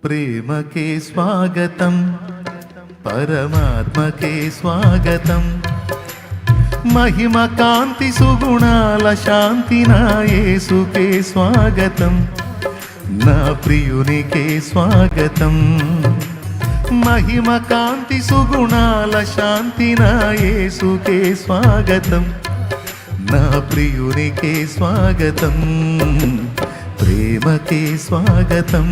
ప్రేమకే స్వాగతం, పరమాత్మకే స్వాగతం. మహిమ కాంతి సుగుణాల శాంతి నా యేసుకే స్వాగతం, నా ప్రియునికే స్వాగతం. మహిమ కాంతి సుగుణాల శాంతి నా యేసుకే స్వాగతం, నా ప్రియునికే స్వాగతం. ప్రేమకే స్వాగతం.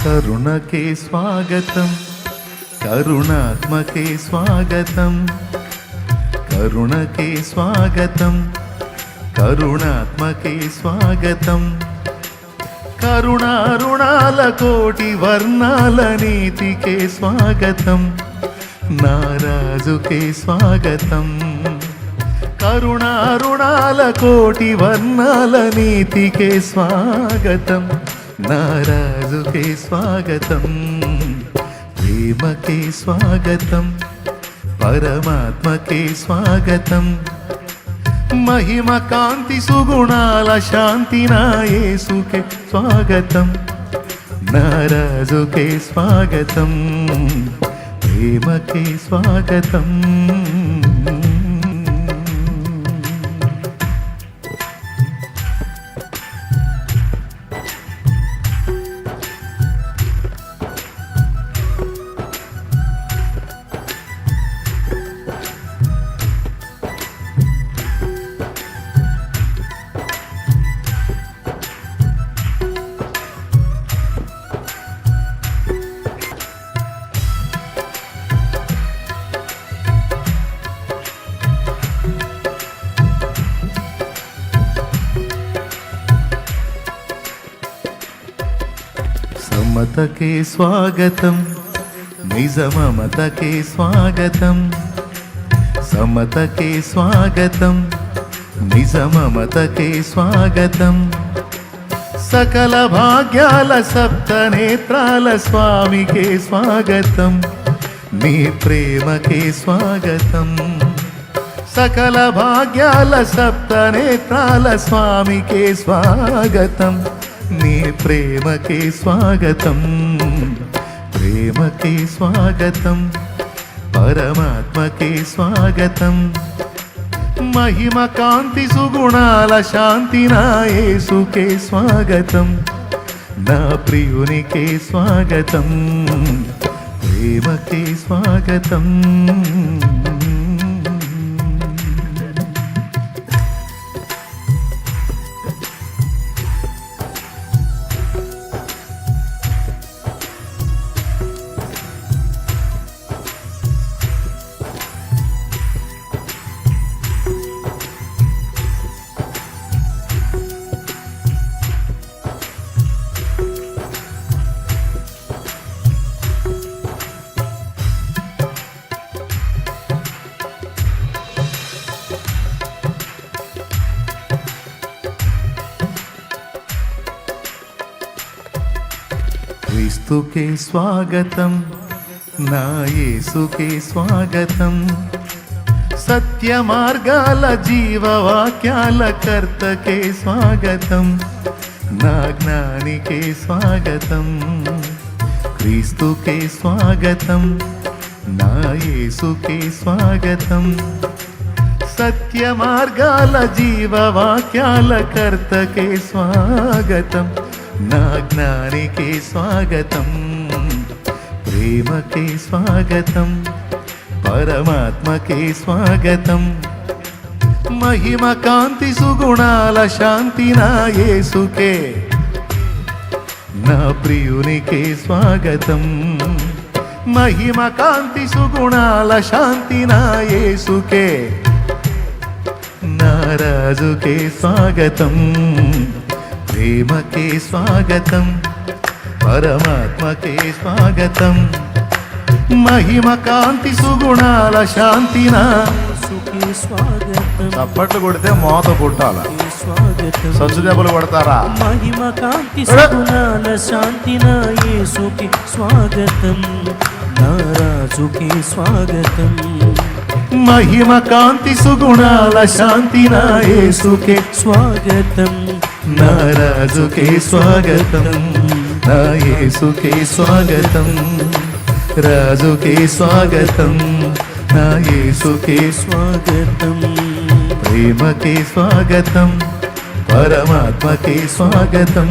కరుణకే స్వాగతం, కరుణాత్మకే స్వాగతం. కరుణకే స్వాగతం, కరుణాత్మకే స్వాగతం. కరుణారుణాల కోటి వర్ణాల నీతికే స్వాగతం, నారాజుకే స్వాగతం. కరుణారుణాల కోటి వర్ణాల నీతికే స్వాగతం, నారాజుకే స్వాగతం. ప్రేమకే స్వాగతం, పరమాత్మకే స్వాగతం. మహిమ కాంతి సుగుణాల శాంతి నా యేసుకే స్వాగతం, నారాజుకే స్వాగతం. ప్రేమకే స్వాగతం. సమతకే స్వాగతం, నిజమమతకే స్వాగతం. సమతకే స్వాగతం, నిజమమతకే స్వాగతం. సకల భాగ్యాల సప్త నేత్రాల స్వామికే స్వాగతం, నీ ప్రేమకే స్వాగతం. సకల భాగ్యాల సప్త నేత్రాల స్వామికే స్వాగతం, నీ ప్రేమకే స్వాగతం. ప్రేమకే స్వాగతం, పరమాత్మకే స్వాగతం. మహిమ కాంతి సుగుణాల శాంతి నా యేసుకే స్వాగతం, నా ప్రియునికే స్వాగతం. ప్రేమకే స్వాగతం. క్రీస్తుకే స్వాగతం, నా యేసుకే స్వాగతం. సత్య మార్గాల జీవవాక్యాల కర్తకే స్వాగతం, నా జ్ఞానికే స్వాగతం. క్రీస్తుకే స్వాగతం, నా యేసుకే స్వాగతం. సత్య మార్గాల జీవవాక్యాల కర్తకే స్వాగతం, నా జ్ఞానికే స్వాగతం. ప్రేమకే స్వాగతం, పరమాత్మకే స్వాగతం. మహిమ కాంతి సుగుణాల శాంతి నా యేసుకే, నా ప్రియునికే స్వాగతం. మహిమ కాంతి సుగుణాల శాంతి నా యేసుకే, నా రాజుకే స్వాగతం. ప్రేమకే స్వాగతం, పరమాత్మకే స్వాగతం. మహిమ కాంతి సుగుణాల శాంతి నా యేసుకే స్వాగతం. చప్పట్లు కొడితే మోత పుట్టాల, స్వాగతం. సంచు దెబ్బలు కొడతారా? మహిమ కాంతి సుగుణాల శాంతి నా యేసుకే స్వాగతం, నా రాజుకే స్వాగతం. మహిమ కాంతి సుగుణాల శాంతి నా యేసుకే, స్వాగతం. నా రాజుకే స్వాగతం. నా యేసుకే స్వాగతం, రాజుకే స్వాగతం. నా యేసుకే స్వాగతం. ప్రేమకే స్వాగతం, పరమాత్మకే స్వాగతం.